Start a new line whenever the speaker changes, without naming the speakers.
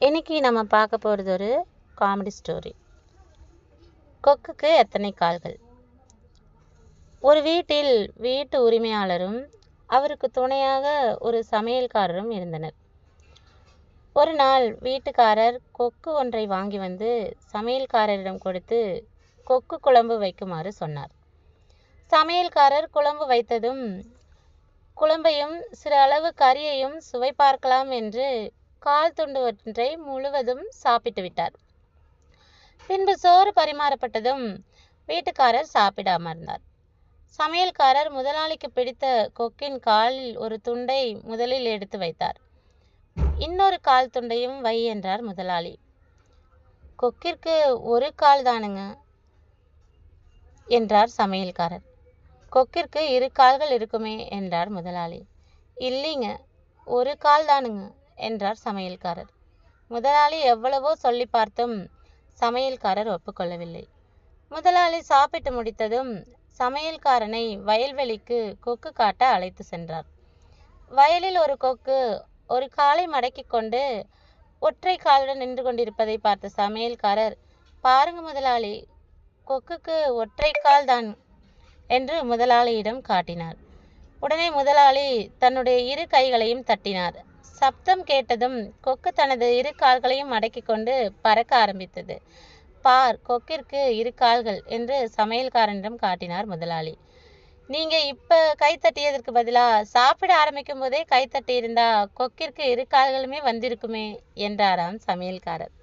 இன்னைக்கு நம்ம பார்க்க போகிறது ஒரு காமெடி ஸ்டோரி. கொக்குக்கு எத்தனை கால்கள்? ஒரு வீட்டில் வீட்டு உரிமையாளரும் அவருக்கு துணையாக ஒரு சமையல்காரரும் இருந்தனர். ஒரு நாள் வீட்டுக்காரர் கொக்கு ஒன்றை வாங்கி வந்து சமையல்காரரிடம் கொடுத்து கொக்கு குழம்பு வைக்குமாறு சொன்னார். சமையல்காரர் குழம்பு வைத்ததும் குழம்பையும் சிறு அளவு கறியையும் சுவை பார்க்கலாம் என்று கால் துண்டு ஒன்றை முழுவதும் சாப்பிட்டு விட்டார். பின்பு சோறு பரிமாறப்பட்டதும் வீட்டுக்காரர் சாப்பிட அமர்ந்தார். சமையல்காரர் முதலாளிக்கு பிடித்த கொக்கின் காலில் ஒரு துண்டை முதலில் எடுத்து வைத்தார். இன்னொரு கால் துண்டையும் வை என்றார் முதலாளி. கொக்கிற்கு ஒரு கால் தானுங்க என்றார் சமையல்காரர். கொக்கிற்கு 2 கால்கள் இருக்குமே என்றார் முதலாளி. இல்லைங்க, ஒரு கால் தானுங்க என்றார் சமையல்காரர். முதலாளி எவ்வளவோ சொல்லி பார்த்தும் சமையல்காரர் ஒப்புக்கொள்ளவில்லை. முதலாளி சாப்பிட்டு முடித்ததும் சமையல்காரனை வயல்வெளிக்கு கொக்கு காட்ட அழைத்து சென்றார். வயலில் ஒரு கொக்கு ஒரு காலை மடக்கி கொண்டு ஒற்றை காலுடன் நின்று கொண்டிருப்பதை பார்த்த சமையல்காரர், பாருங்க முதலாளி, கொக்குக்கு ஒற்றை கால் தான் என்று முதலாளியிடம் காட்டினார். உடனே முதலாளி தன்னுடைய 2 கைகளையும் தட்டினார். சப்தம் கேட்டதும் கொக்கு தனது 2 கால்களையும் மடக்கி கொண்டு பறக்க ஆரம்பித்தது. பார், கொக்கிற்கு 2 கால்கள் என்று சமையல்காரனிடம் காட்டினார் முதலாளி. நீங்க இப்ப கை தட்டியதற்கு பதிலா சாப்பிட ஆரம்பிக்கும் போதே கை தட்டி இருந்தா கொக்கிற்கு 2 கால்களுமே வந்திருக்குமே என்றாராம் சமையல்காரர்.